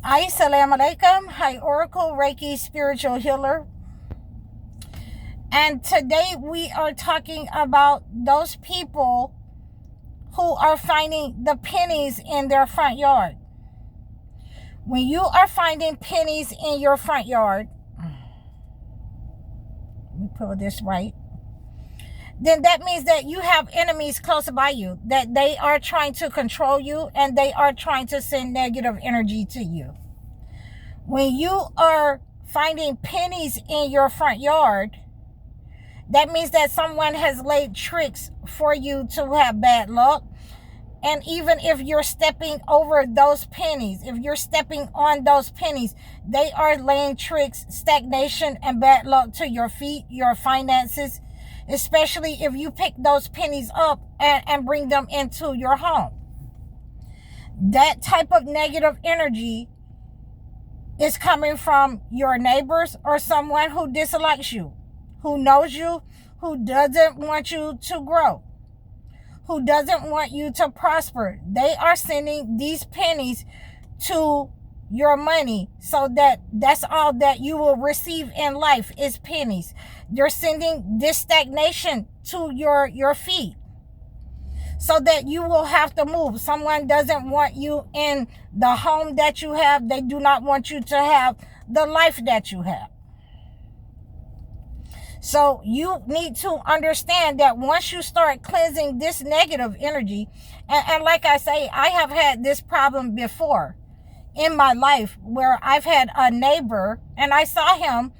Assalamu alaikum. Hi, Oracle Reiki Spiritual Healer. And today we are talking about those people who are finding the pennies in their front yard. When you are finding pennies in your front yard, let me pull this right, then that means that you have enemies close by you, that they are trying to control you and they are trying to send negative energy to you. When you are finding pennies in your front yard, that means that someone has laid tricks for you to have bad luck. And even if you're stepping over those pennies, if you're stepping on those pennies, they are laying tricks, stagnation, and bad luck to your feet, your finances, especially if you pick those pennies up and bring them into your home. That type of negative energy is coming from your neighbors or someone who dislikes you, who knows you, who doesn't want you to grow, who doesn't want you to prosper. They are sending these pennies to your money so that's all that you will receive in life is pennies. They're sending this stagnation to your feet so that you will have to move. Someone doesn't want you in the home that you have. They do not want you to have the life that you have. So you need to understand that once you start cleansing this negative energy, and like I say, I have had this problem before in my life where I've had a neighbor and I saw him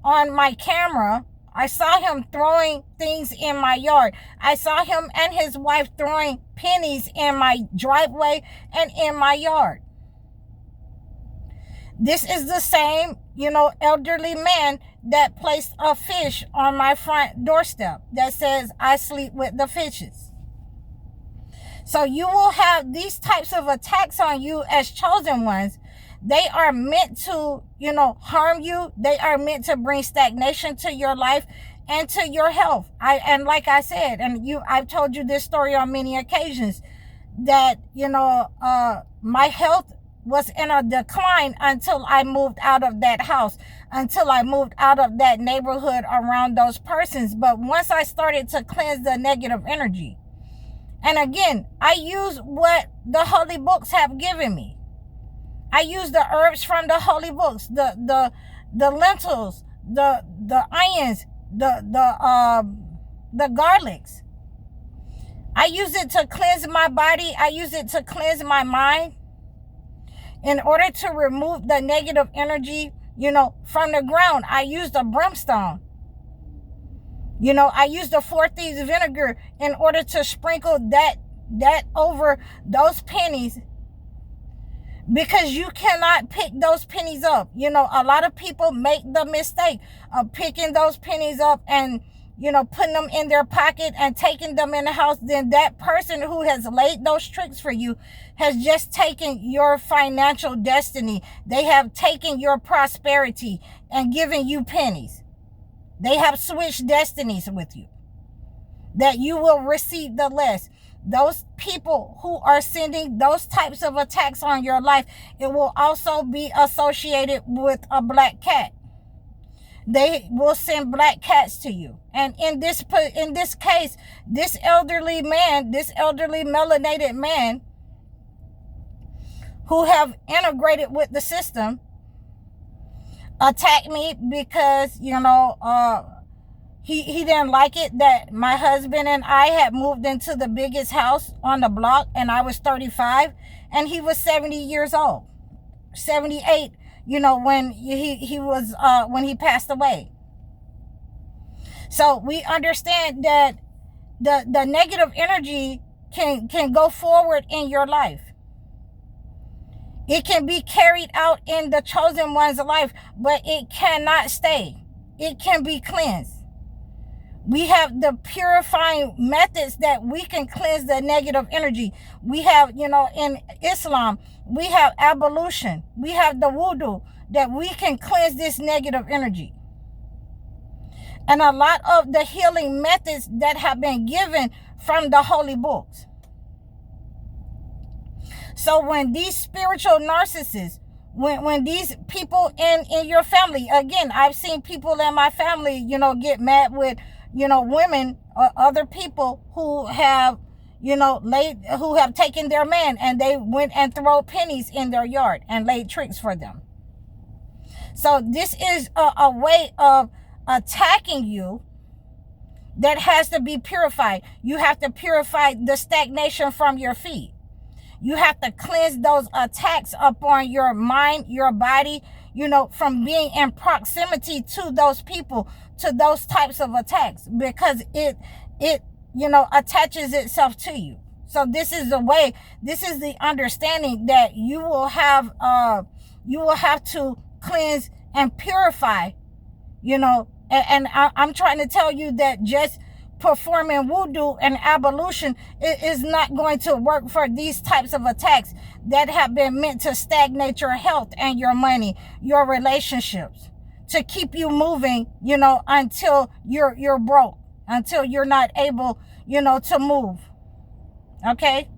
on my camera. I saw him throwing things in my yard. I saw him and his wife throwing pennies in my driveway and in my yard. This is the same, elderly man that placed a fish on my front doorstep that says, "I sleep with the fishes." So you will have these types of attacks on you as chosen ones. They are meant to, harm you. They are meant to bring stagnation to your life and to your health. And like I said, I've told you this story on many occasions, that, my health was in a decline until I moved out of that house, until I moved out of that neighborhood around those persons. But once I started to cleanse the negative energy, and again, I use what the holy books have given me. I use the herbs from the holy books, the lentils, the onions, the garlics. I use it to cleanse my body. I use it to cleanse my mind in order to remove the negative energy, from the ground. I use the brimstone. I use the 4 thieves vinegar in order to sprinkle that over those pennies, because you cannot pick those pennies up. A lot of people make the mistake of picking those pennies up and, putting them in their pocket and taking them in the house. Then that person who has laid those tricks for you has just taken your financial destiny. They have taken your prosperity and given you pennies. They have switched destinies with you, that you will receive the less. Those people who are sending those types of attacks on your life, it will also be associated with a black cat. They will send black cats to you. And in this case, this elderly melanated man who have integrated with the system attacked me because, he didn't like it that my husband and I had moved into the biggest house on the block, and I was 35 and he was 70 years old, 78, when he was when he passed away. So we understand that the negative energy can go forward in your life. It can be carried out in the chosen one's life, but it cannot stay. It can be cleansed. We have the purifying methods that we can cleanse the negative energy. We have, in Islam, we have ablution. We have the wudu, that we can cleanse this negative energy. And a lot of the healing methods that have been given from the holy books. So when these spiritual narcissists when these people in your family, again, I've seen people in my family, get mad with, women or other people who have, who have taken their man and they went and throw pennies in their yard and laid tricks for them. So this is a way of attacking you that has to be purified. You have to purify the stagnation from your feet. You have to cleanse those attacks upon your mind, your body, from being in proximity to those people, to those types of attacks, because it attaches itself to you. So this is the way, this is the understanding that you will have to cleanse and purify, and I'm trying to tell you that just performing voodoo and ablution is not going to work for these types of attacks that have been meant to stagnate your health and your money, your relationships, to keep you moving, until you're broke, until you're not able, to move. Okay?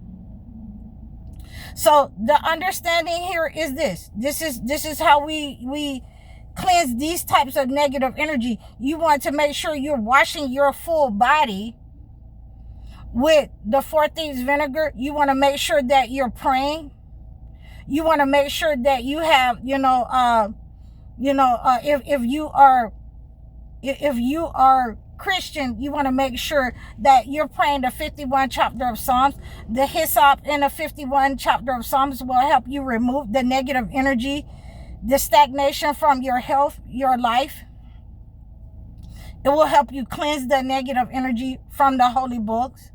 So the understanding here is this. This is how we cleanse these types of negative energy. You want to make sure you're washing your full body with the 4 thieves vinegar. You want to make sure that you're praying. You want to make sure that you have, if you are Christian, you want to make sure that you're praying the 51 chapter of Psalms. The hyssop in the 51 chapter of Psalms will help you remove the negative energy, the stagnation from your health, your life. It will help you cleanse the negative energy from the holy books.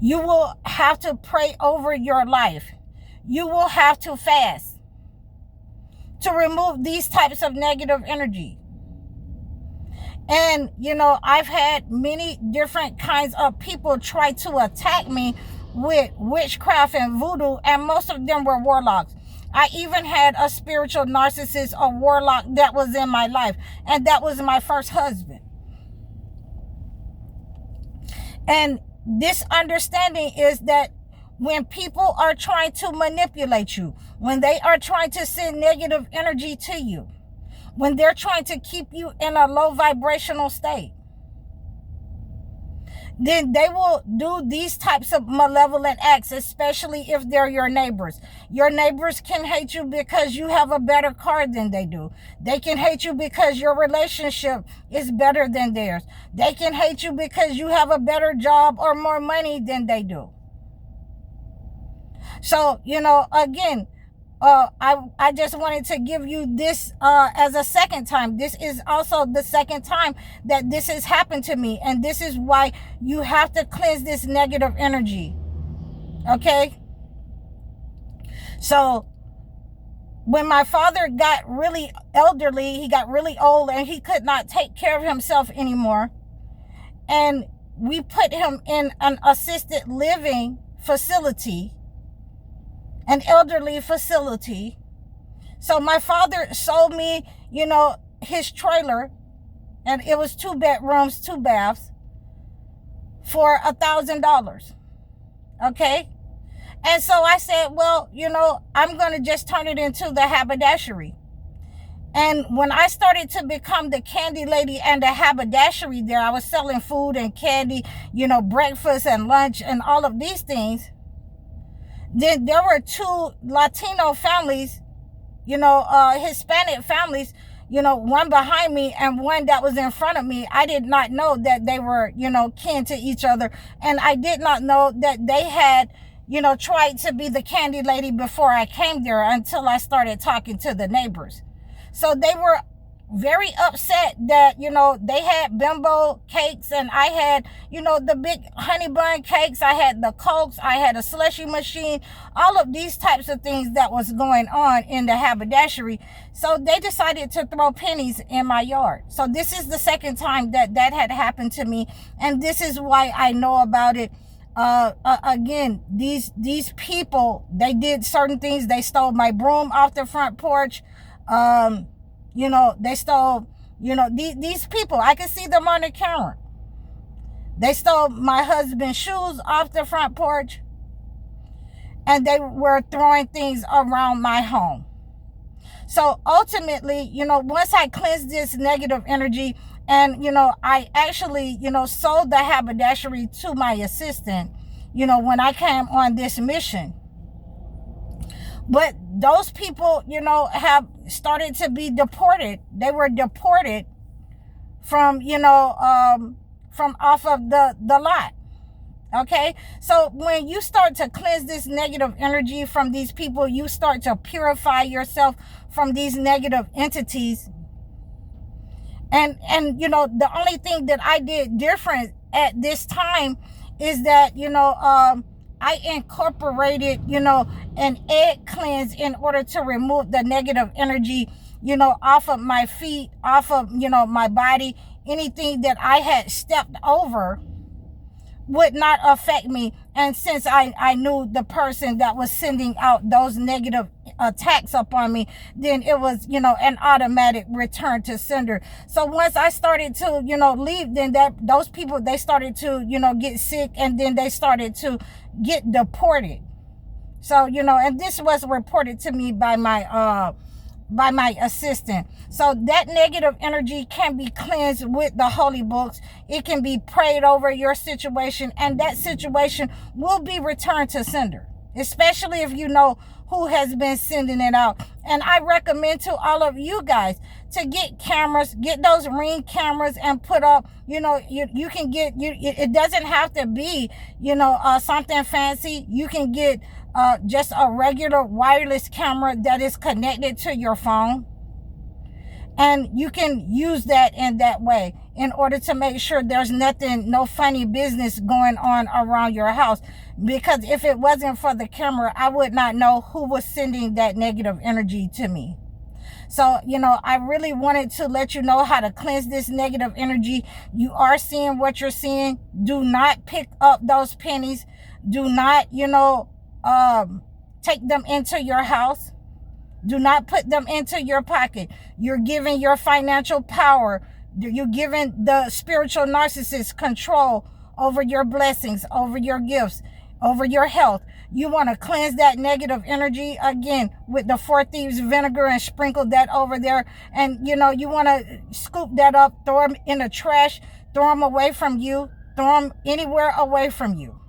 You will have to pray over your life. You will have to fast to remove these types of negative energy. And, I've had many different kinds of people try to attack me with witchcraft and voodoo, and most of them were warlocks. I even had a spiritual narcissist, a warlock, that was in my life, and that was my first husband. And this understanding is that when people are trying to manipulate you, when they are trying to send negative energy to you, when they're trying to keep you in a low vibrational state, then they will do these types of malevolent acts, especially if they're your neighbors. Your neighbors can hate you because you have a better car than they do. They can hate you because your relationship is better than theirs. They can hate you because you have a better job or more money than they do. So, again, I just wanted to give you this as a second time. This is also the second time that this has happened to me. And this is why you have to cleanse this negative energy. Okay? So when my father got really elderly, he got really old and he could not take care of himself anymore. And we put him in an assisted living facility, an elderly facility. So my father sold me, his trailer, and it was 2 bedrooms, 2 baths, for $1,000. Okay? And so I said, well, I'm going to just turn it into the haberdashery. And when I started to become the candy lady and the haberdashery there, I was selling food and candy, breakfast and lunch and all of these things. Then there were 2 Latino families, Hispanic families, one behind me and one that was in front of me. I did not know that they were, kin to each other. And I did not know that they had, tried to be the candy lady before I came there, until I started talking to the neighbors. So they were very upset that, they had bimbo cakes and I had, the big honey bun cakes. I had the Cokes. I had a slushy machine, all of these types of things that was going on in the haberdashery. So they decided to throw pennies in my yard. So this is the second time that had happened to me. And this is why I know about it. Again, these people, they did certain things. They stole my broom off the front porch. They stole, these people, I can see them on the camera. They stole my husband's shoes off the front porch. and they were throwing things around my home. So ultimately, once I cleansed this negative energy, and, I actually, sold the haberdashery to my assistant, when I came on this mission. But those people, have started to be deported. They were deported from, from off of the lot. Okay, so when you start to cleanse this negative energy from these people, you start to purify yourself from these negative entities. And the only thing that I did different at this time is that, I incorporated, an egg cleanse in order to remove the negative energy, off of my feet, off of, my body. Anything that I had stepped over would not affect me. And since I knew the person that was sending out those negative attacks upon me, then it was, an automatic return to sender. So once I started to, leave, then those people, they started to, get sick, and then they started to get deported. So, and this was reported to me by my assistant. So that negative energy can be cleansed with the holy books. It can be prayed over your situation, and that situation will be returned to sender, especially if you know who has been sending it out. And I recommend to all of you guys to get cameras, get those Ring cameras and put up, you can get, it doesn't have to be, something fancy. You can get just a regular wireless camera that is connected to your phone. And you can use that in that way in order to make sure there's no funny business going on around your house. Because if it wasn't for the camera, I would not know who was sending that negative energy to me. So, I really wanted to let you know how to cleanse this negative energy. You are seeing what you're seeing. Do not pick up those pennies. Do not, take them into your house. Do not put them into your pocket. You're giving your financial power. You're giving the spiritual narcissist control over your blessings, over your gifts, over your health. You want to cleanse that negative energy again with the 4 Thieves vinegar and sprinkle that over there. And, you want to scoop that up, throw them in the trash, throw them away from you, throw them anywhere away from you.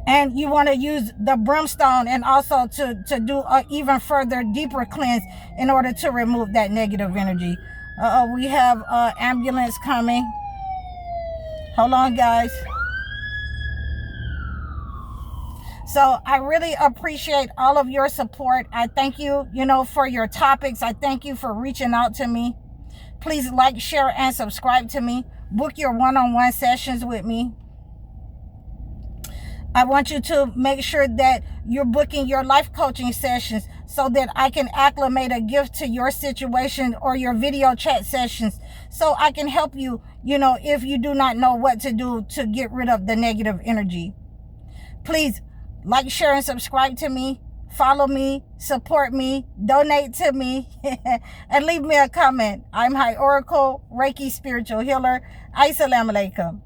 And you want to use the brimstone and also to do an even further, deeper cleanse in order to remove that negative energy. We have ambulance coming. Hold on, guys. So I really appreciate all of your support. I thank you, for your topics. I thank you for reaching out to me. Please like, share, and subscribe to me. Book your one-on-one sessions with me. I want you to make sure that you're booking your life coaching sessions so that I can acclimate a gift to your situation, or your video chat sessions, so I can help you, if you do not know what to do to get rid of the negative energy. Please like, share, and subscribe to me. Follow me, support me, donate to me, and leave me a comment. I'm High Oracle, Reiki Spiritual Healer. Assalamu alaikum.